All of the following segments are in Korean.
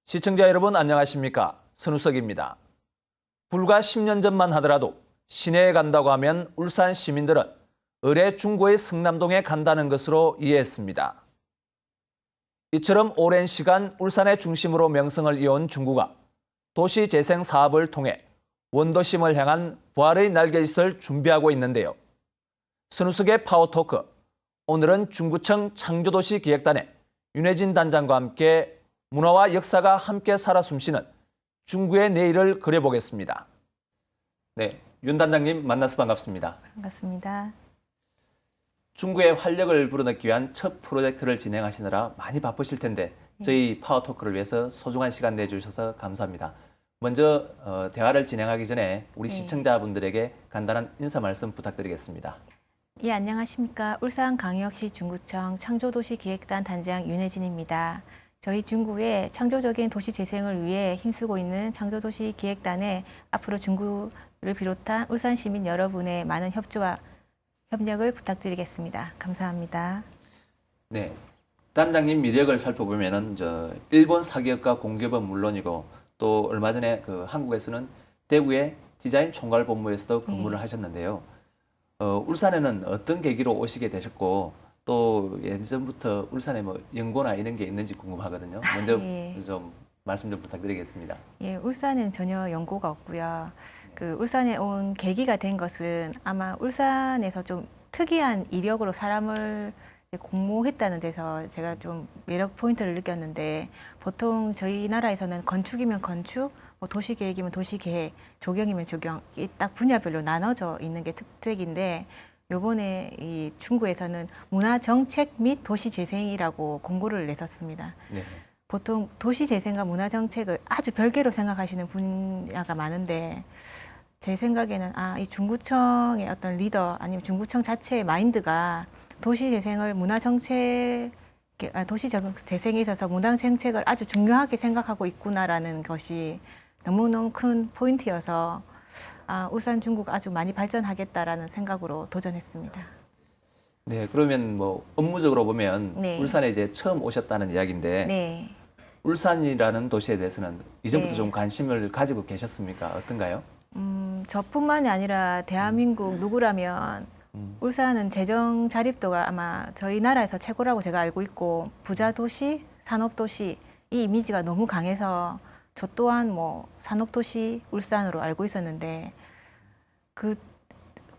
시청자 여러분 안녕하십니까? 손우석입니다. 불과 10년 전만 하더라도 시내에 간다고 하면 울산 시민들은 의뢰 중구의 성남동에 간다는 것으로 이해했습니다. 이처럼 오랜 시간 울산의 중심으로 명성을 이어온 중구가 도시재생 사업을 통해 원도심을 향한 부활의 날개짓을 준비하고 있는데요. 손우석의 파워토크, 오늘은 중구청 창조도시 기획단의 윤혜진 단장과 함께 문화와 역사가 함께 살아 숨쉬는 중구의 내일을 그려보겠습니다. 네, 윤 단장님 만나서 반갑습니다. 반갑습니다. 중구의 활력을 불어넣기 위한 첫 프로젝트를 진행하시느라 많이 바쁘실 텐데 저희 파워토크를 위해서 소중한 시간 내주셔서 감사합니다. 먼저 대화를 진행하기 전에 우리 시청자분들에게 간단한 인사 말씀 부탁드리겠습니다. 예, 안녕하십니까. 울산광역시 중구청 창조도시 기획단 단장 윤혜진입니다. 저희 중구의 창조적인 도시 재생을 위해 힘쓰고 있는 창조도시 기획단에 앞으로 중구를 비롯한 울산 시민 여러분의 많은 협조와 협력을 부탁드리겠습니다. 감사합니다. 네, 단장님 이력을 살펴보면은 일본 사기업과 공기업은 물론이고 또 얼마 전에 한국에서는 대구의 디자인 총괄본부에서도 근무를 하셨는데요. 울산에는 어떤 계기로 오시게 되셨고 또 예전부터 울산에 뭐 연고나 이런 게 있는지 궁금하거든요. 먼저 좀 말씀 좀 부탁드리겠습니다. 예, 울산은 전혀 연고가 없고요. 울산에 온 계기가 된 것은 아마 울산에서 좀 특이한 이력으로 사람을 공모했다는 데서 제가 좀 매력 포인트를 느꼈는데, 보통 저희 나라에서는 건축이면 건축, 뭐 도시계획이면 도시계획, 조경이면 조경, 이 딱 분야별로 나눠져 있는 게 특색인데, 요번에 이 중구에서는 문화정책 및 도시재생이라고 공고를 냈었습니다. 네. 보통 도시재생과 문화정책을 아주 별개로 생각하시는 분야가 많은데, 제 생각에는 이 중구청의 어떤 리더 아니면 중구청 자체의 마인드가 도시재생에 있어서 문화정책을 아주 중요하게 생각하고 있구나라는 것이 너무너무 큰 포인트여서 울산 중구가 아주 많이 발전하겠다라는 생각으로 도전했습니다. 네, 그러면 뭐 업무적으로 보면 울산에 이제 처음 오셨다는 이야기인데 울산이라는 도시에 대해서는 이전부터 좀 관심을 가지고 계셨습니까? 어떤가요? 저뿐만이 아니라 대한민국 누구라면 울산은 재정 자립도가 아마 저희 나라에서 최고라고 제가 알고 있고, 부자 도시, 산업 도시 이 이미지가 너무 강해서 저 또한 뭐 산업 도시 울산으로 알고 있었는데, 그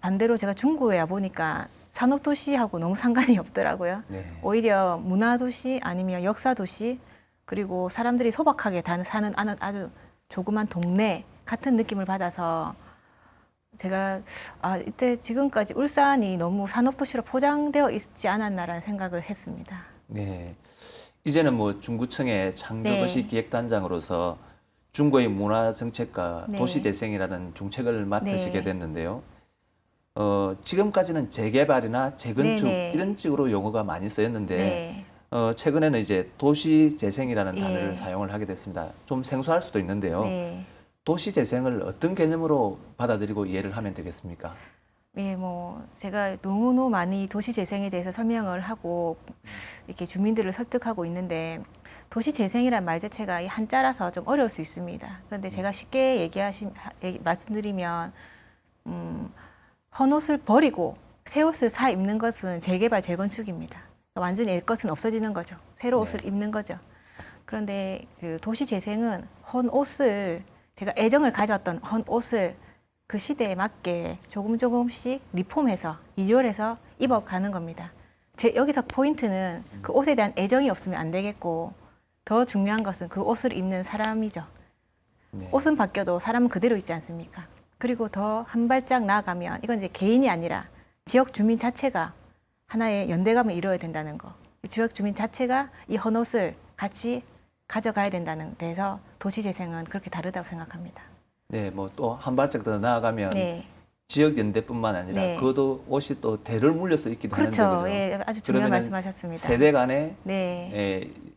반대로 제가 중구에 와 보니까 산업 도시하고 너무 상관이 없더라고요. 오히려 문화 도시 아니면 역사 도시, 그리고 사람들이 소박하게 사는 아주 조그만 동네 같은 느낌을 받아서 제가 이때 지금까지 울산이 너무 산업도시로 포장되어 있지 않았나라는 생각을 했습니다. 네, 이제는 뭐 중구청의 창조도시 기획단장으로서 중구의 문화정책과 도시재생이라는 중책을 맡으시게 됐는데요. 지금까지는 재개발이나 재건축 이런 식으로 용어가 많이 쓰였는데 최근에는 이제 도시재생이라는 단어를 사용을 하게 됐습니다. 좀 생소할 수도 있는데요. 도시재생을 어떤 개념으로 받아들이고 이해를 하면 되겠습니까? 예, 뭐 제가 너무너무 많이 도시재생에 대해서 설명을 하고 이렇게 주민들을 설득하고 있는데, 도시재생이란 말 자체가 이 한자라서 좀 어려울 수 있습니다. 그런데 제가 쉽게 말씀드리면 헌 옷을 버리고 새 옷을 사 입는 것은 재개발, 재건축입니다. 완전히 옛 것은 없어지는 거죠. 새로 옷을 입는 거죠. 그런데 도시재생은 헌 옷을, 제가 애정을 가졌던 헌 옷을 그 시대에 맞게 조금씩 리폼해서 이월해서 입어가는 겁니다. 여기서 포인트는 그 옷에 대한 애정이 없으면 안 되겠고, 더 중요한 것은 그 옷을 입는 사람이죠. 옷은 바뀌어도 사람은 그대로 있지 않습니까? 그리고 더 한 발짝 나아가면 이건 이제 개인이 아니라 지역 주민 자체가 하나의 연대감을 이루어야 된다는 거. 지역 주민 자체가 이 헌 옷을 같이 가져가야 된다는 데서 도시재생은 그렇게 다르다고 생각합니다. 네, 뭐 또 한 발짝 더 나아가면 지역 연대뿐만 아니라 그것도 옷이 또 대를 물려서 입기도 하는데 그렇죠. 예, 아주 중요한 말씀하셨습니다. 세대 간의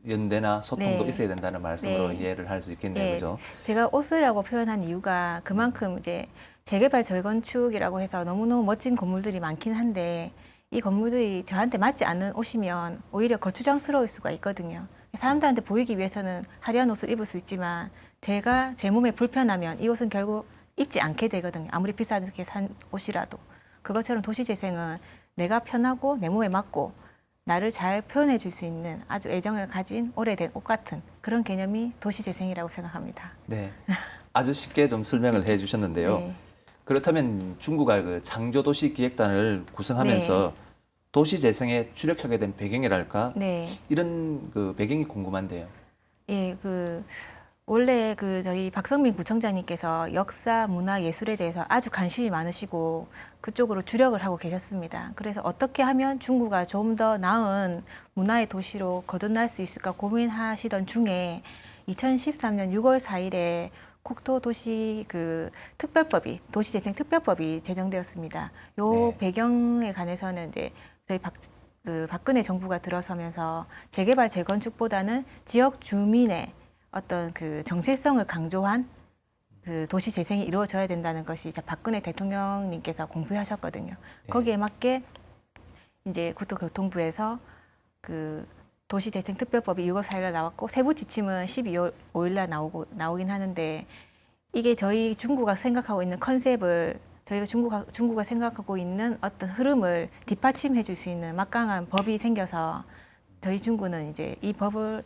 연대나 소통도 있어야 된다는 말씀으로 이해를 할 수 있겠네요, 그죠? 제가 옷이라고 표현한 이유가 그만큼 이제 재개발, 재건축이라고 해서 너무너무 멋진 건물들이 많긴 한데, 이 건물들이 저한테 맞지 않는 옷이면 오히려 거추장스러울 수가 있거든요. 사람들한테 보이기 위해서는 화려한 옷을 입을 수 있지만 제가 제 몸에 불편하면 이 옷은 결국 입지 않게 되거든요. 아무리 비싸게 산 옷이라도. 그것처럼 도시재생은 내가 편하고 내 몸에 맞고 나를 잘 표현해 줄 수 있는 아주 애정을 가진 오래된 옷 같은 그런 개념이 도시재생이라고 생각합니다. 네. 아주 쉽게 좀 설명을 해 주셨는데요. 네. 그렇다면 중구가 그 창조도시 기획단을 구성하면서 도시재생에 주력하게 된 배경이랄까? 네. 이런 그 배경이 궁금한데요. 예, 원래 저희 박성민 구청장님께서 역사, 문화, 예술에 대해서 아주 관심이 많으시고 그쪽으로 주력을 하고 계셨습니다. 그래서 어떻게 하면 중구가 좀 더 나은 문화의 도시로 거듭날 수 있을까 고민하시던 중에 2013년 6월 4일에 국토도시 특별법이 도시재생 특별법이 제정되었습니다. 요 네. 배경에 관해서는 이제 저희 박근혜 정부가 들어서면서 재개발 재건축보다는 지역 주민의 어떤 정체성을 강조한 도시 재생이 이루어져야 된다는 것이 이제 박근혜 대통령님께서 공표하셨거든요. 네. 거기에 맞게 이제 국토교통부에서 도시재생 특별법이 6월 4일날 나왔고 세부 지침은 12월 5일날 나오긴 하는데 이게 저희 중구가 생각하고 있는 컨셉을 저희가 중구가 생각하고 있는 어떤 흐름을 뒷받침해 줄 수 있는 막강한 법이 생겨서 저희 중구는 이제 이 법을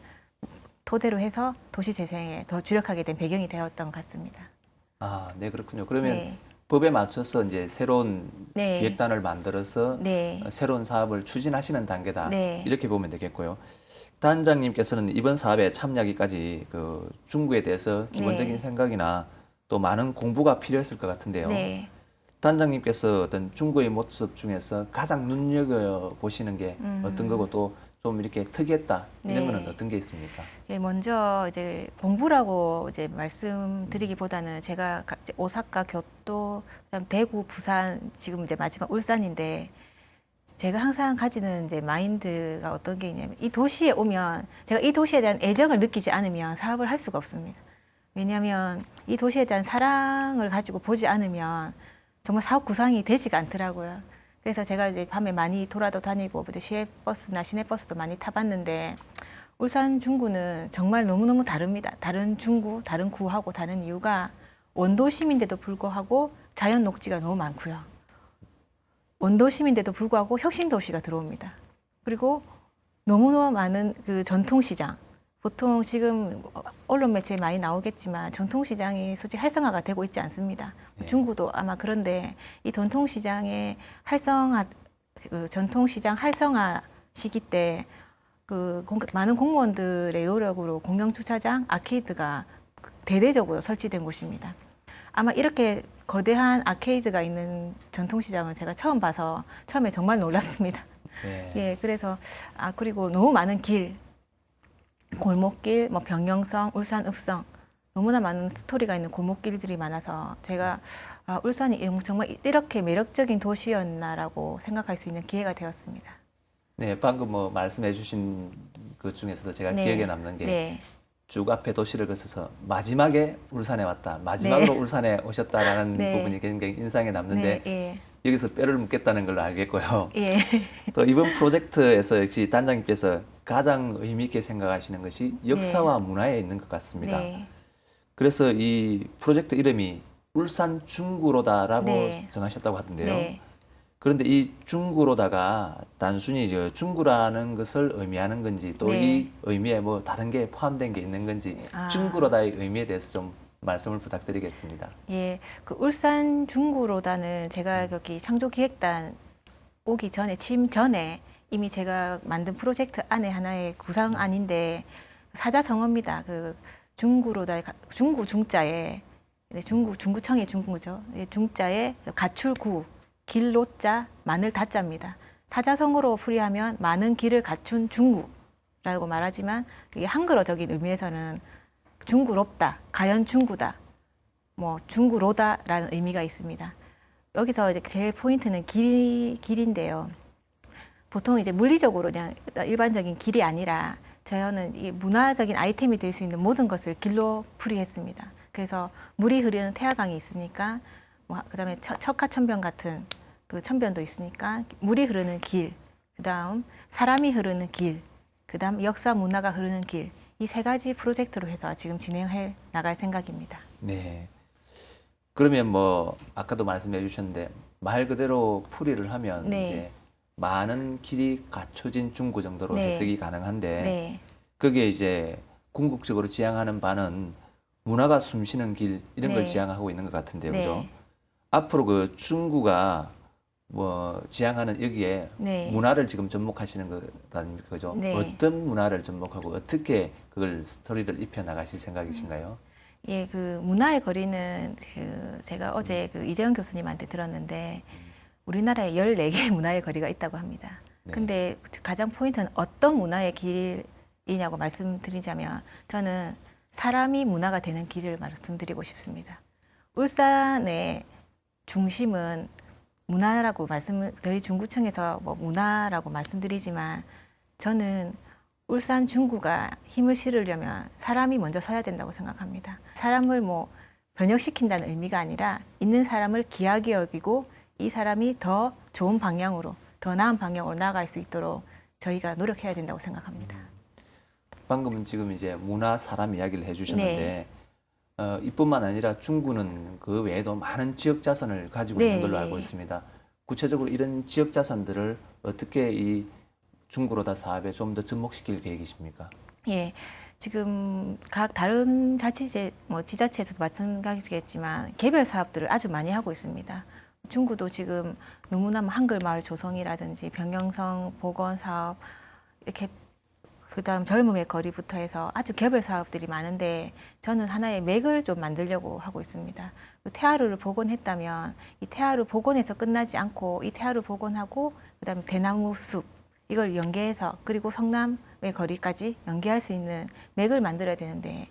토대로 해서 도시재생에 더 주력하게 된 배경이 되었던 것 같습니다. 아, 네, 그렇군요. 그러면 네. 법에 맞춰서 이제 새로운 네. 기획단을 만들어서 네. 새로운 사업을 추진하시는 단계다. 네. 이렇게 보면 되겠고요. 단장님께서는 이번 사업에 참여하기까지 중구에 대해서 기본적인 네. 생각이나 또 많은 공부가 필요했을 것 같은데요. 네. 단장님께서 어떤 중구의 모습 중에서 가장 눈여겨 보시는 게 어떤 거고 또 좀 이렇게 특이했다 이런 네. 거는 어떤 게 있습니까? 예, 먼저 이제 공부라고 이제 말씀드리기보다는 제가 이제 오사카, 교토, 그다음 대구, 부산, 지금 이제 마지막 울산인데 제가 항상 가지는 이제 마인드가 어떤 게 있냐면 이 도시에 오면 제가 이 도시에 대한 애정을 느끼지 않으면 사업을 할 수가 없습니다. 왜냐하면 이 도시에 대한 사랑을 가지고 보지 않으면 정말 사업 구상이 되지가 않더라고요. 그래서 제가 이제 밤에 많이 돌아도 다니고 시외버스나 시내버스도 많이 타봤는데 울산 중구는 정말 너무너무 다릅니다. 다른 중구, 다른 구하고 다른 이유가 원도심인데도 불구하고 자연 녹지가 너무 많고요. 원도심인데도 불구하고 혁신도시가 들어옵니다. 그리고 너무너무 많은 전통시장. 보통 지금 언론 매체에 많이 나오겠지만 전통시장이 솔직히 활성화가 되고 있지 않습니다. 네. 중구도 아마 그런데 이 전통시장의 전통시장 활성화 시기 때 많은 공무원들의 노력으로 공영주차장, 아케이드가 대대적으로 설치된 곳입니다. 아마 이렇게 거대한 아케이드가 있는 전통시장은 제가 처음 봐서 처음에 정말 놀랐습니다. 네. 예, 그래서 그리고 너무 많은 골목길, 병영성, 울산 읍성 너무나 많은 스토리가 있는 골목길들이 많아서 제가 울산이 정말 이렇게 매력적인 도시였나라고 생각할 수 있는 기회가 되었습니다. 네, 방금 말씀해 주신 것 중에서도 제가 네. 기억에 남는 게 쭉 네. 앞에 도시를 거쳐서 마지막에 울산에 왔다. 마지막으로 네. 울산에 오셨다라는 네. 부분이 굉장히 인상에 남는데 네, 여기서 뼈를 묻겠다는 걸 알겠고요. 예. 또 이번 프로젝트에서 역시 단장님께서 가장 의미 있게 생각하시는 것이 역사와 문화에 있는 것 같습니다. 네. 그래서 이 프로젝트 이름이 울산 중구로다라고 네. 정하셨다고 하던데요. 네. 그런데 이 중구로다가 단순히 중구라는 것을 의미하는 건지 또 이 네. 의미에 다른 게 포함된 게 있는 건지 아. 중구로다의 의미에 대해서 좀 말씀을 부탁드리겠습니다. 예, 울산 중구로다는 제가 여기 창조기획단 오기 전에 취임 전에 이미 제가 만든 프로젝트 안에 하나의 구상안인데 사자성어입니다. 중구로다 중구 중자에 중구청의 중구죠. 예, 중자에 가출구 길로자 마늘 다자입니다. 사자성어로 풀이하면 많은 길을 갖춘 중구라고 말하지만 그게 한글어적인 의미에서는 중구롭다, 가연 중구다, 중구로다라는 의미가 있습니다. 여기서 이제 제일 포인트는 길인데요. 보통 이제 물리적으로 그냥 일반적인 길이 아니라 저는 이 문화적인 아이템이 될 수 있는 모든 것을 길로 풀이했습니다. 그래서 물이 흐르는 태화강이 있으니까 그다음에 척하천변 같은 천변도 있으니까 물이 흐르는 길, 그다음 사람이 흐르는 길, 그다음 역사 문화가 흐르는 길, 이 세 가지 프로젝트로 해서 지금 진행해 나갈 생각입니다. 네. 그러면 뭐 아까도 말씀해 주셨는데 말 그대로 풀이를 하면 네. 이제 많은 길이 갖춰진 중구 정도로 네. 해석이 가능한데 네, 그게 이제 궁극적으로 지향하는 바는 문화가 숨쉬는 길 이런 걸 네. 지향하고 있는 것 같은데요, 네. 그죠? 앞으로 그 중구가 뭐 지향하는 여기에 네. 문화를 지금 접목하시는 것 아닙니까, 그죠? 네. 어떤 문화를 접목하고 어떻게 그걸 스토리를 입혀 나가실 생각이신가요? 예, 그 문화의 거리는 제가 어제 그 이재영 교수님한테 들었는데 우리나라에 14개의 문화의 거리가 있다고 합니다. 네. 근데 가장 포인트는 어떤 문화의 길이냐고 말씀드리자면 저는 사람이 문화가 되는 길을 말씀드리고 싶습니다. 울산의 중심은 문화라고 저희 중구청에서 뭐 문화라고 말씀드리지만 저는 울산 중구가 힘을 실으려면 사람이 먼저 서야 된다고 생각합니다. 사람을 뭐 변혁시킨다는 의미가 아니라 있는 사람을 귀하게 여기고 이 사람이 더 좋은 방향으로, 더 나은 방향으로 나아갈 수 있도록 저희가 노력해야 된다고 생각합니다. 방금은 지금 이제 문화 사람 이야기를 해주셨는데 네. 이뿐만 아니라 중구는 그 외에도 많은 지역 자산을 가지고 네. 있는 걸로 알고 있습니다. 구체적으로 이런 지역 자산들을 어떻게 이 중구로다 사업에 좀 더 접목시킬 계획이십니까? 예, 지금 각 다른 자치제, 뭐 지자체에서도 마찬가지겠지만 개별 사업들을 아주 많이 하고 있습니다. 중구도 지금 너무나 한글 마을 조성이라든지 병영성 보건 사업 이렇게 그다음 젊음의 거리부터 해서 아주 개별 사업들이 많은데 저는 하나의 맥을 좀 만들려고 하고 있습니다. 그 태화루를 복원했다면 이 태화루 복원에서 끝나지 않고 이 태화루 복원하고 그다음에 대나무 숲 이걸 연계해서 그리고 성남의 거리까지 연계할 수 있는 맥을 만들어야 되는데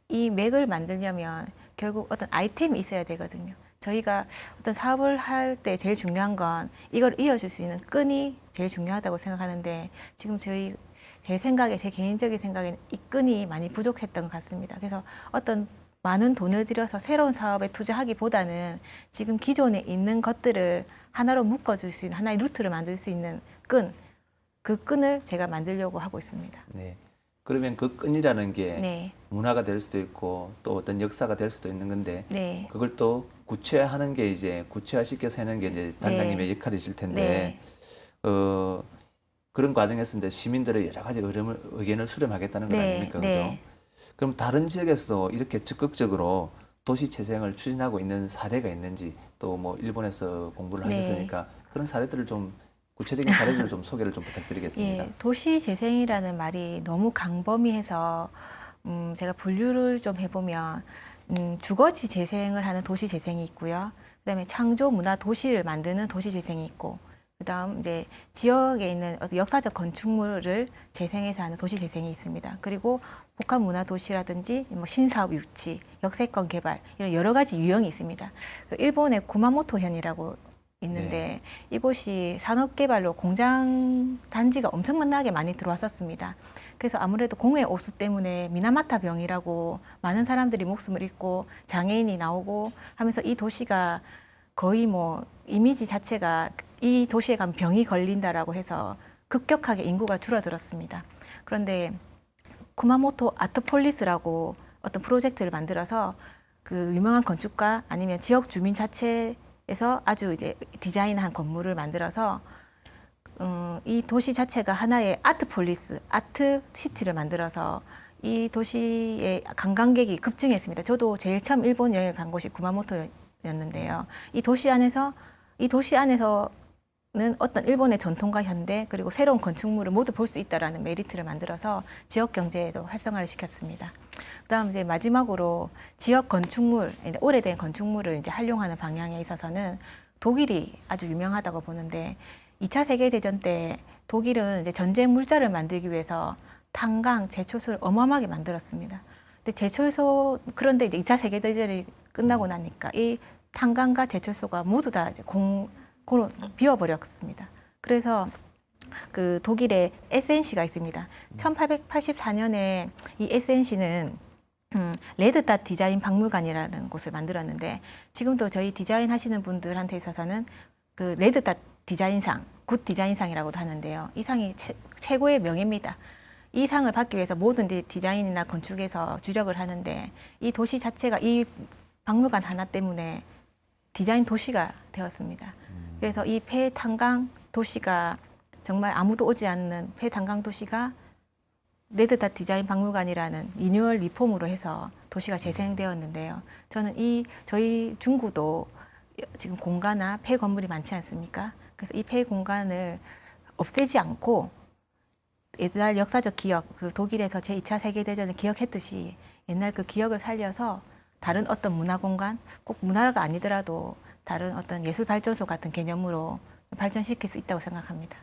이 맥을 만들려면 결국 어떤 아이템이 있어야 되거든요. 저희가 어떤 사업을 할 때 제일 중요한 건 이걸 이어줄 수 있는 끈이 제일 중요하다고 생각하는데 지금 제 생각에 제 개인적인 생각에는 이 끈이 많이 부족했던 것 같습니다. 그래서 어떤 많은 돈을 들여서 새로운 사업에 투자하기보다는 지금 기존에 있는 것들을 하나로 묶어줄 수 있는 하나의 루트를 만들 수 있는 끈, 그 끈을 제가 만들려고 하고 있습니다. 네. 그러면 그 끈이라는 게 네, 문화가 될 수도 있고 또 어떤 역사가 될 수도 있는 건데 네, 그걸 또 구체화하는 게 이제 구체화시켜서 하는 게 이제 단장님의 역할이실 텐데 네, 그런 과정에서 이제 시민들의 여러 가지 의견을 수렴하겠다는 것 네, 아닙니까, 네. 그죠? 그럼 다른 지역에서도 이렇게 적극적으로 도시 재생을 추진하고 있는 사례가 있는지 또 뭐 일본에서 공부를 네. 하셨으니까 그런 사례들을 좀 구체적인 사례들을 좀 소개를 좀 부탁드리겠습니다. 예, 도시 재생이라는 말이 너무 광범위해서 제가 분류를 좀 해보면 주거지 재생을 하는 도시 재생이 있고요. 그다음에 창조 문화 도시를 만드는 도시 재생이 있고, 그다음 이제 지역에 있는 어떤 역사적 건축물을 재생해서 하는 도시 재생이 있습니다. 그리고 복합 문화 도시라든지 뭐 신사업 유치, 역세권 개발 이런 여러 가지 유형이 있습니다. 그 일본의 구마모토현이라고 있는데 이곳이 산업개발로 공장 단지가 엄청나게 많이 들어왔었습니다. 그래서 아무래도 공해 오수 때문에 미나마타 병이라고 많은 사람들이 목숨을 잃고 장애인이 나오고 하면서 이 도시가 거의 뭐 이미지 자체가 이 도시에 가면 병이 걸린다라고 해서 급격하게 인구가 줄어들었습니다. 그런데 구마모토 아트폴리스라고 어떤 프로젝트를 만들어서 그 유명한 건축가 아니면 지역 주민 자체에서 아주 이제 디자인한 건물을 만들어서 이 도시 자체가 하나의 아트폴리스, 아트시티를 만들어서 이 도시의 관광객이 급증했습니다. 저도 제일 처음 일본 여행 간 곳이 구마모토였는데요. 이 도시 안에서는 어떤 일본의 전통과 현대 그리고 새로운 건축물을 모두 볼 수 있다라는 메리트를 만들어서 지역 경제에도 활성화를 시켰습니다. 그다음 이제 마지막으로 지역 건축물, 이제 오래된 건축물을 이제 활용하는 방향에 있어서는 독일이 아주 유명하다고 보는데 2차 세계대전 때 독일은 이제 전쟁 물자를 만들기 위해서 탄광, 제초소를 어마어마하게 만들었습니다. 근데 그런데 이제 2차 세계대전이 끝나고 나니까 이 탄광과 제철소가 모두 다 이제 공으로 비워버렸습니다. 그래서 그 독일의 SNC가 있습니다. 1884년에 이 SNC는 레드닷 디자인 박물관이라는 곳을 만들었는데 지금도 저희 디자인 하시는 분들한테 있어서는 그 레드닷 디자인상, 굿 디자인상이라고도 하는데요. 이 상이 최고의 명예입니다. 이 상을 받기 위해서 모든 디자인이나 건축에서 주력을 하는데 이 도시 자체가 이 박물관 하나 때문에 디자인 도시가 되었습니다. 그래서 이 폐탄광 도시가 정말 아무도 오지 않는 폐탄광 도시가 네드닷 디자인 박물관이라는 리뉴얼 리폼으로 해서 도시가 재생되었는데요. 저는 저희 중구도 지금 공가나 폐 건물이 많지 않습니까? 그래서 이 폐 공간을 없애지 않고 옛날 역사적 기억, 그 독일에서 제2차 세계대전을 기억했듯이 옛날 그 기억을 살려서 다른 어떤 문화 공간, 꼭 문화가 아니더라도 다른 어떤 예술 발전소 같은 개념으로 발전시킬 수 있다고 생각합니다.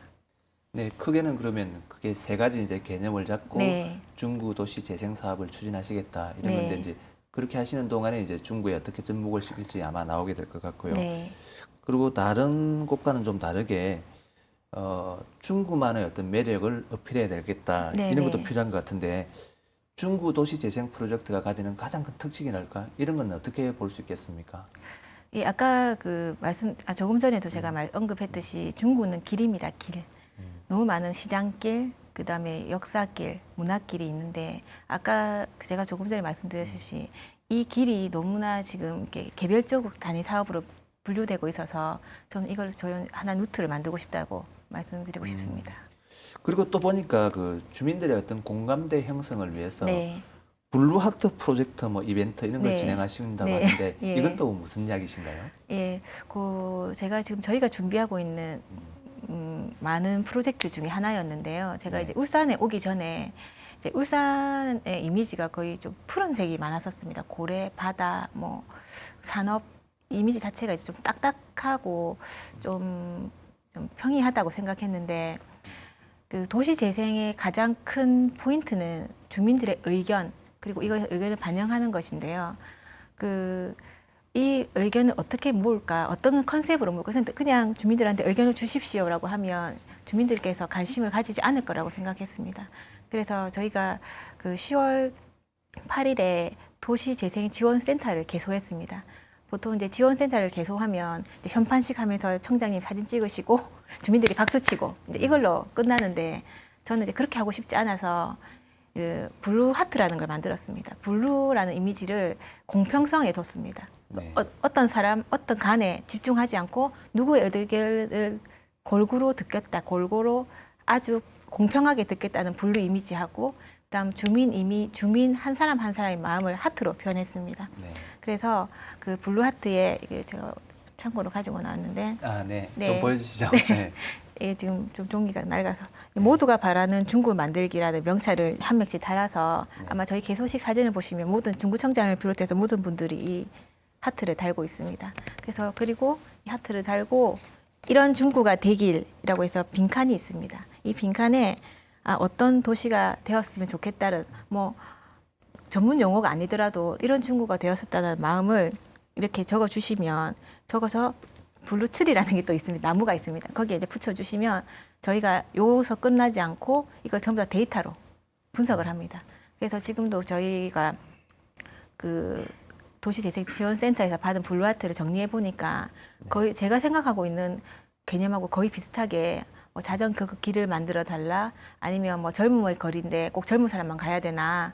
네, 크게는 그러면 그게 세 가지 이제 개념을 잡고 네. 중구 도시 재생 사업을 추진하시겠다 이런 네. 건데 이제 그렇게 하시는 동안에 이제 중구에 어떻게 접목을 시킬지 아마 나오게 될 것 같고요. 네. 그리고 다른 곳과는 좀 다르게 중구만의 어떤 매력을 어필해야 되겠다 네, 이런 네. 것도 필요한 것 같은데 중구 도시 재생 프로젝트가 가지는 가장 큰 특징이랄까 이런 건 어떻게 볼 수 있겠습니까? 예, 아까 조금 전에도 제가 언급했듯이 중구는 길입니다, 길. 너무 많은 시장길, 그 다음에 역사길, 문화길이 있는데 아까 제가 조금 전에 말씀드렸듯이 이 길이 너무나 지금 이렇게 개별적 단위 사업으로 분류되고 있어서 저는 이걸 하나 루트를 만들고 싶다고 말씀드리고 싶습니다. 그리고 또 보니까 그 주민들의 어떤 공감대 형성을 위해서 네. 블루하트 프로젝트 뭐 이벤트 이런 걸 네. 진행하신다고 네. 하는데 예. 이건 또 무슨 이야기신가요? 예, 저희가 준비하고 있는 많은 프로젝트 중에 하나였는데요. 제가 네. 이제 울산에 오기 전에 이제 울산의 이미지가 거의 좀 푸른색이 많았었습니다. 고래, 바다, 뭐 산업 이미지 자체가 이제 좀 딱딱하고 좀 평이하다고 생각했는데 그 도시 재생의 가장 큰 포인트는 주민들의 의견 그리고 이거 의견을 반영하는 것인데요. 이 의견을 어떻게 모을까, 어떤 컨셉으로 모을까, 그냥 주민들한테 의견을 주십시오라고 하면 주민들께서 관심을 가지지 않을 거라고 생각했습니다. 그래서 저희가 그 10월 8일에 도시재생 지원센터를 개소했습니다. 보통 이제 지원센터를 개소하면 이제 현판식 하면서 청장님 사진 찍으시고 주민들이 박수치고 이제 이걸로 끝나는데 저는 이제 그렇게 하고 싶지 않아서 그 블루 하트라는 걸 만들었습니다. 블루라는 이미지를 공평성에 뒀습니다. 네. 어떤 사람, 어떤 간에 집중하지 않고 누구의 의견을 골고루 듣겠다, 골고루 아주 공평하게 듣겠다는 블루 이미지하고 그다음 주민 한 사람 한 사람의 마음을 하트로 표현했습니다. 네. 그래서 그 블루 하트에 제가 참고로 가지고 나왔는데 아, 네. 네. 좀 보여주시죠. 네. 이게 지금 좀 종이가 낡아서 모두가 바라는 중구 만들기라는 명찰을 한 명씩 달아서 아마 저희 개소식 사진을 보시면 모든 중구청장을 비롯해서 모든 분들이 이 하트를 달고 있습니다. 그래서 그리고 이 하트를 달고 이런 중구가 되길이라고 해서 빈칸이 있습니다. 이 빈칸에 어떤 도시가 되었으면 좋겠다는 뭐 전문 용어가 아니더라도 이런 중구가 되었었다는 마음을 이렇게 적어 주시면 적어서 블루츠리라는 게 또 있습니다. 나무가 있습니다. 거기에 이제 붙여주시면 저희가 여기서 끝나지 않고 이걸 전부 다 데이터로 분석을 합니다. 그래서 지금도 저희가 그 도시재생지원센터에서 받은 블루아트를 정리해 보니까 거의 제가 생각하고 있는 개념하고 거의 비슷하게 뭐 자전 그 길을 만들어 달라 아니면 뭐 젊음의 거리인데 꼭 젊은 사람만 가야 되나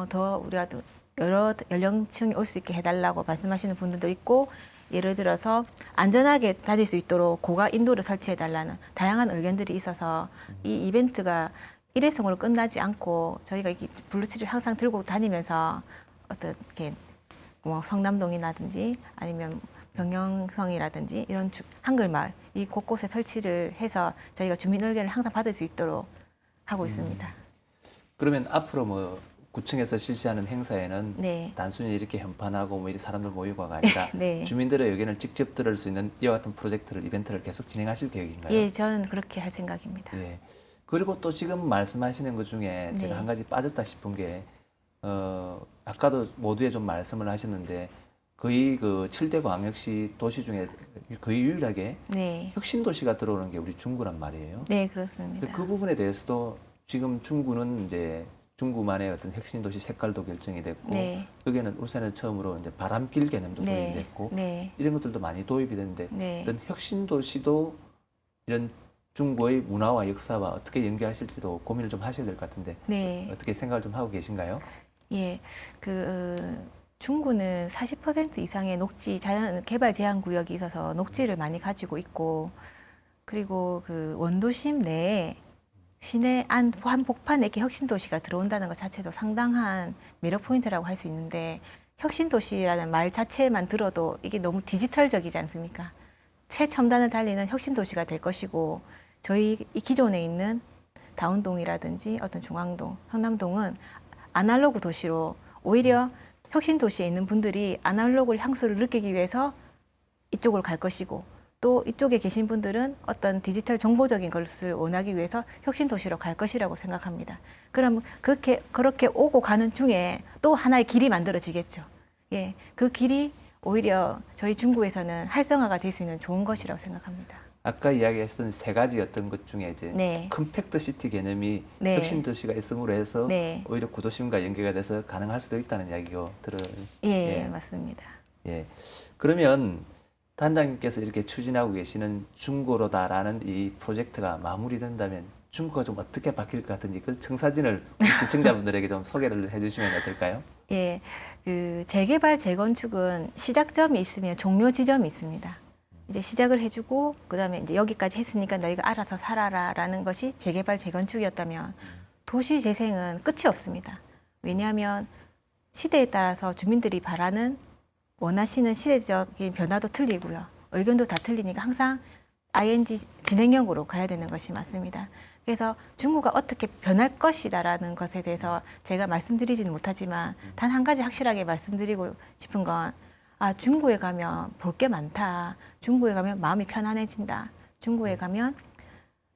더 우리가 또 여러 연령층이 올 수 있게 해달라고 말씀하시는 분들도 있고 예를 들어서 안전하게 다닐 수 있도록 고가 인도를 설치해달라는 다양한 의견들이 있어서 이 이벤트가 일회성으로 끝나지 않고 저희가 이 블루치를 항상 들고 다니면서 어떤 이렇게 뭐 성남동이라든지 아니면 병영성이라든지 이런 한글마을 이 곳곳에 설치를 해서 저희가 주민 의견을 항상 받을 수 있도록 하고 있습니다. 그러면 앞으로 뭐 구청에서 실시하는 행사에는 네. 단순히 이렇게 현판하고 뭐 이렇게 사람들 모이고가 아니라 네. 주민들의 의견을 직접 들을 수 있는 이와 같은 프로젝트를 이벤트를 계속 진행하실 계획인가요? 예, 저는 그렇게 할 생각입니다. 예. 그리고 또 지금 말씀하시는 것 중에 제가 네. 한 가지 빠졌다 싶은 게 아까도 모두에 좀 말씀을 하셨는데 거의 그 7대 광역시 도시 중에 거의 유일하게 네. 혁신 도시가 들어오는 게 우리 중구란 말이에요. 네, 그렇습니다. 근데 그 부분에 대해서도 지금 중구는 이제 중구만의 어떤 혁신 도시 색깔도 결정이 됐고 네. 여기에는 울산에서 처음으로 이제 바람길 개념도 도입이 네. 됐고 네. 이런 것들도 많이 도입이 됐는데 네. 어떤 혁신 도시도 이런 중구의 문화와 역사와 어떻게 연계하실지도 고민을 좀 하셔야 될 것 같은데 네. 어떻게 생각을 좀 하고 계신가요? 예. 중구는 40% 이상의 녹지 자연 개발 제한 구역이 있어서 녹지를 많이 가지고 있고 그리고 그 원도심 내에 시내 안 한복판에 이렇게 혁신 도시가 들어온다는 것 자체도 상당한 매력 포인트라고 할 수 있는데 혁신 도시라는 말 자체만 들어도 이게 너무 디지털적이지 않습니까? 최첨단을 달리는 혁신 도시가 될 것이고 저희 이 기존에 있는 다운동이라든지 어떤 중앙동, 성남동은 아날로그 도시로 오히려 혁신 도시에 있는 분들이 아날로그 향수를 느끼기 위해서 이쪽으로 갈 것이고 또 이쪽에 계신 분들은 어떤 디지털 정보적인 것을 원하기 위해서 혁신 도시로 갈 것이라고 생각합니다. 그럼 그렇게 오고 가는 중에 또 하나의 길이 만들어지겠죠. 예, 그 길이 오히려 저희 중구에서는 활성화가 될 수 있는 좋은 것이라고 생각합니다. 아까 이야기했던 세 가지 어떤 것 중에 이제 네. 컴팩트 시티 개념이 네. 혁신 도시가 있음으로 해서 네. 오히려 구도심과 연계가 돼서 가능할 수도 있다는 이야기가 들어요. 예, 맞습니다. 예. 그러면 단장님께서 이렇게 추진하고 계시는 중고로다라는 이 프로젝트가 마무리된다면 중구가 좀 어떻게 바뀔 것 같은지 그 청사진을 우리 시청자분들에게 좀 소개를 해주시면 어떨까요? 예, 그 재개발 재건축은 시작점이 있으면 종료 지점이 있습니다. 이제 시작을 해주고 그다음에 이제 여기까지 했으니까 너희가 알아서 살아라라는 것이 재개발 재건축이었다면 도시 재생은 끝이 없습니다. 왜냐하면 시대에 따라서 주민들이 바라는 원하시는 시대적인 변화도 틀리고요. 의견도 다 틀리니까 항상 ING 진행형으로 가야 되는 것이 맞습니다. 그래서 중구가 어떻게 변할 것이다라는 것에 대해서 제가 말씀드리지는 못하지만 단 한 가지 확실하게 말씀드리고 싶은 건 중구에 가면 볼 게 많다. 중구에 가면 마음이 편안해진다. 중구에 가면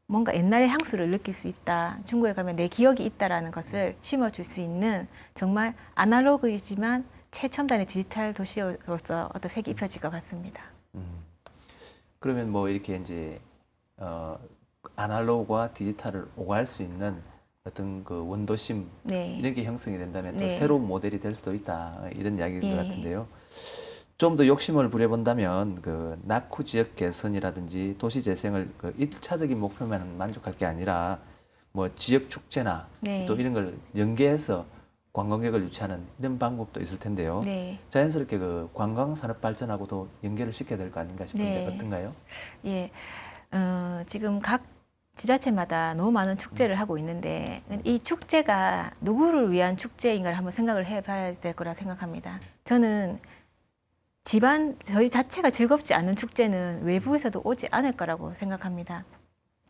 뭔가 옛날의 향수를 느낄 수 있다. 중구에 가면 내 기억이 있다라는 것을 심어줄 수 있는 정말 아날로그이지만 최첨단의 디지털 도시로서 어떤 색이 입혀질 것 같습니다. 그러면 뭐 이렇게 이제 아날로그와 디지털을 오갈 수 있는 어떤 그 원도심 네. 이런 게 형성이 된다면 또 네. 새로운 모델이 될 수도 있다 이런 이야기인 것 네. 같은데요. 좀 더 욕심을 부려본다면 그 낙후 지역 개선이라든지 도시 재생을 그 1차적인 목표만 만족할 게 아니라 뭐 지역 축제나 네. 또 이런 걸 연계해서 관광객을 유치하는 이런 방법도 있을 텐데요. 네. 자연스럽게 그 관광 산업 발전하고도 연계를 시켜야 될 거 아닌가 싶은데 네. 어떤가요? 예. 지금 각 지자체마다 너무 많은 축제를 하고 있는데 이 축제가 누구를 위한 축제인가를 한번 생각을 해봐야 될 거라 생각합니다. 저는 저희 자체가 즐겁지 않은 축제는 외부에서도 오지 않을 거라고 생각합니다.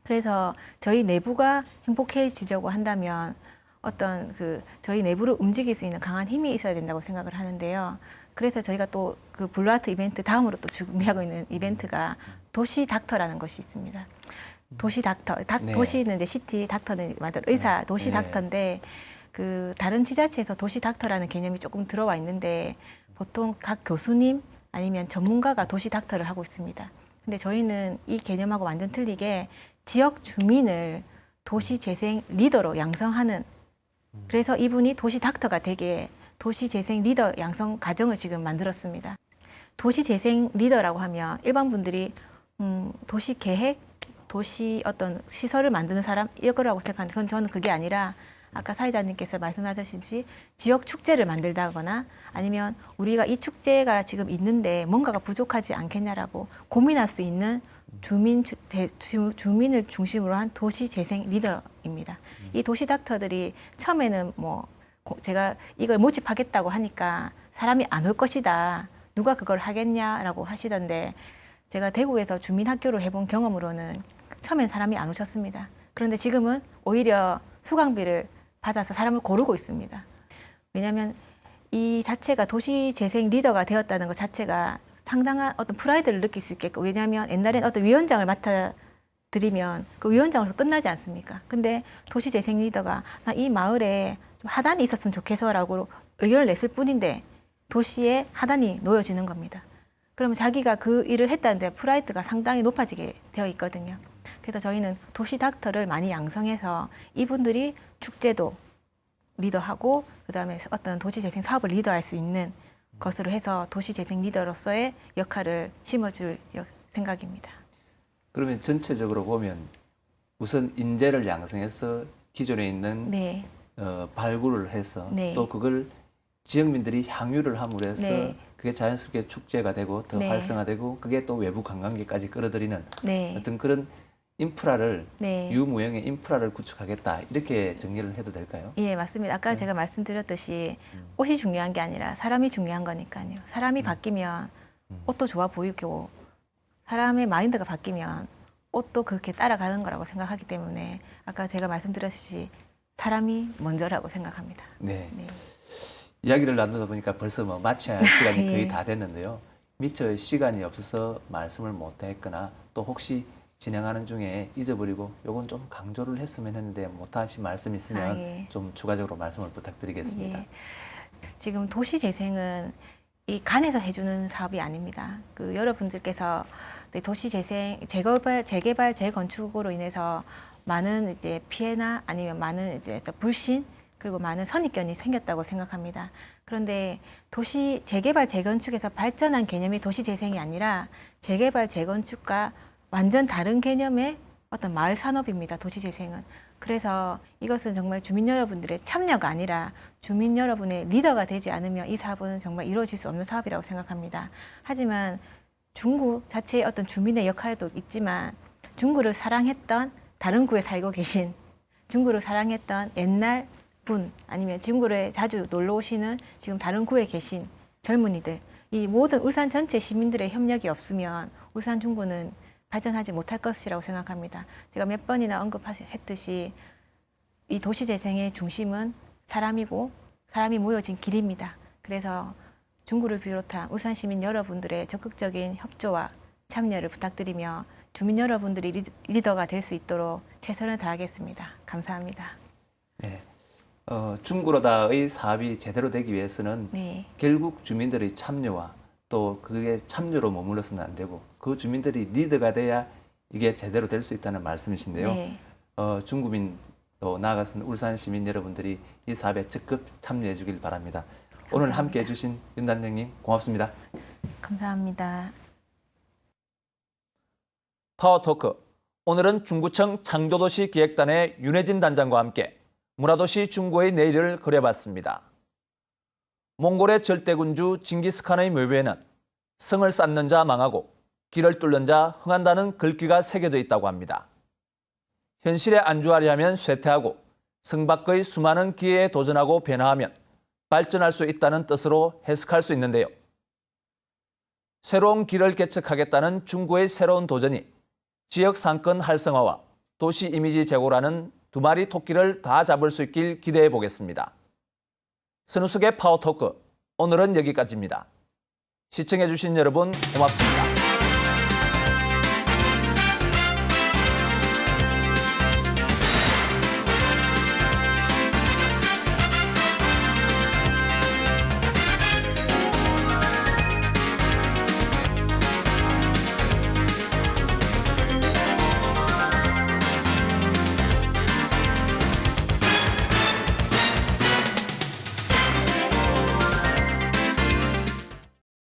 그래서 저희 내부가 행복해지려고 한다면 어떤 저희 내부를 움직일 수 있는 강한 힘이 있어야 된다고 생각을 하는데요. 그래서 저희가 또 그 블루아트 이벤트 다음으로 또 준비하고 있는 이벤트가 도시 닥터라는 것이 있습니다. 도시 닥터, 네. 도시는 이제 시티, 닥터는 맞아 의사, 도시 네. 닥터인데 다른 지자체에서 도시 닥터라는 개념이 조금 들어와 있는데 보통 각 교수님 아니면 전문가가 도시 닥터를 하고 있습니다. 근데 저희는 이 개념하고 완전 틀리게 지역 주민을 도시 재생 리더로 양성하는 그래서 이분이 도시 닥터가 되게 도시 재생 리더 양성 과정을 지금 만들었습니다. 도시 재생 리더라고 하면 일반 분들이 도시 계획, 도시 어떤 시설을 만드는 사람 이거라고 생각하는데 그건 저는 그게 아니라 아까 사회자님께서 말씀하셨듯이 지역 축제를 만들다거나 아니면 우리가 이 축제가 지금 있는데 뭔가가 부족하지 않겠냐라고 고민할 수 있는 주민을 중심으로 한 도시 재생 리더입니다. 이 도시 닥터들이 처음에는 제가 이걸 모집하겠다고 하니까 사람이 안 올 것이다. 누가 그걸 하겠냐라고 하시던데 제가 대구에서 주민학교를 해본 경험으로는 처음엔 사람이 안 오셨습니다. 그런데 지금은 오히려 수강비를 받아서 사람을 고르고 있습니다. 왜냐하면 이 자체가 도시 재생 리더가 되었다는 것 자체가 상당한 어떤 프라이드를 느낄 수 있겠고 왜냐하면 옛날엔 어떤 위원장을 맡아드리면 그 위원장으로서 끝나지 않습니까? 근데 도시 재생 리더가 나 이 마을에 좀 하단이 있었으면 좋겠어라고 의견을 냈을 뿐인데 도시에 하단이 놓여지는 겁니다. 그러면 자기가 그 일을 했다는데 프라이드가 상당히 높아지게 되어 있거든요. 그래서 저희는 도시 닥터를 많이 양성해서 이분들이 축제도 리더하고 그다음에 어떤 도시 재생 사업을 리더할 수 있는 것으로 해서 도시 재생 리더로서의 역할을 심어줄 생각입니다. 그러면 전체적으로 보면 우선 인재를 양성해서 기존에 있는 네. 발굴을 해서 네. 또 그걸 지역민들이 향유를 함으로 해서 네. 그게 자연스럽게 축제가 되고 더 네. 활성화되고 그게 또 외부 관광객까지 끌어들이는 네. 어떤 그런 인프라를 네. 유무형의 인프라를 구축하겠다 이렇게 정리를 해도 될까요? 예, 맞습니다. 아까 제가 말씀드렸듯이 옷이 중요한 게 아니라 사람이 중요한 거니까요. 사람이 바뀌면 옷도 좋아 보이고 사람의 마인드가 바뀌면 옷도 그렇게 따라가는 거라고 생각하기 때문에 아까 제가 말씀드렸듯이 사람이 먼저라고 생각합니다. 네. 네. 이야기를 나누다 보니까 벌써 뭐 마쳐야 할 시간이 예. 거의 다 됐는데요. 미처 시간이 없어서 말씀을 못 했거나 또 혹시 진행하는 중에 잊어버리고 요건 좀 강조를 했으면 했는데 못하신 말씀 있으면 예. 좀 추가적으로 말씀을 부탁드리겠습니다. 예. 지금 도시 재생은 이 간에서 해주는 사업이 아닙니다. 그 여러분들께서 도시 재생, 재개발, 재건축으로 인해서 많은 이제 피해나 아니면 많은 이제 또 불신 그리고 많은 선입견이 생겼다고 생각합니다. 그런데 도시 재개발, 재건축에서 발전한 개념이 도시 재생이 아니라 재개발, 재건축과 완전 다른 개념의 어떤 마을 산업입니다. 도시 재생은. 그래서 이것은 정말 주민 여러분들의 참여가 아니라 주민 여러분의 리더가 되지 않으면 이 사업은 정말 이루어질 수 없는 사업이라고 생각합니다. 하지만 중구 자체의 어떤 주민의 역할도 있지만 중구를 사랑했던 다른 구에 살고 계신 중구를 사랑했던 옛날 분 아니면 중구에 자주 놀러 오시는 지금 다른 구에 계신 젊은이들 이 모든 울산 전체 시민들의 협력이 없으면 울산 중구는 발전하지 못할 것이라고 생각합니다. 제가 몇 번이나 언급했듯이 이 도시재생의 중심은 사람이고 사람이 모여진 길입니다. 그래서 중구를 비롯한 울산 시민 여러분들의 적극적인 협조와 참여를 부탁드리며 주민 여러분들이 리더가 될 수 있도록 최선을 다하겠습니다. 감사합니다. 네. 중구로다의 사업이 제대로 되기 위해서는 네. 결국 주민들의 참여와 또 그게 참여로 머물러서는 안 되고 그 주민들이 리더가 돼야 이게 제대로 될 수 있다는 말씀이신데요. 네. 중구민 또 나아가서는 울산 시민 여러분들이 이 사업에 적극 참여해 주길 바랍니다. 오늘 함께 해주신 윤 단장님 고맙습니다. 감사합니다. 파워토크. 오늘은 중구청 창조도시 기획단의 윤혜진 단장과 함께 문화도시 중구의 내일을 그려봤습니다. 몽골의 절대군주 징기스칸의 묘비에는 성을 쌓는 자 망하고 길을 뚫는 자 흥한다는 글귀가 새겨져 있다고 합니다. 현실에 안주하려면 쇠퇴하고 성 밖의 수많은 기회에 도전하고 변화하면 발전할 수 있다는 뜻으로 해석할 수 있는데요. 새로운 길을 개척하겠다는 중구의 새로운 도전이 지역 상권 활성화와 도시 이미지 제고라는 두 마리 토끼를 다 잡을 수 있길 기대해 보겠습니다. 선우석의 파워토크, 오늘은 여기까지입니다. 시청해 주신 여러분 고맙습니다.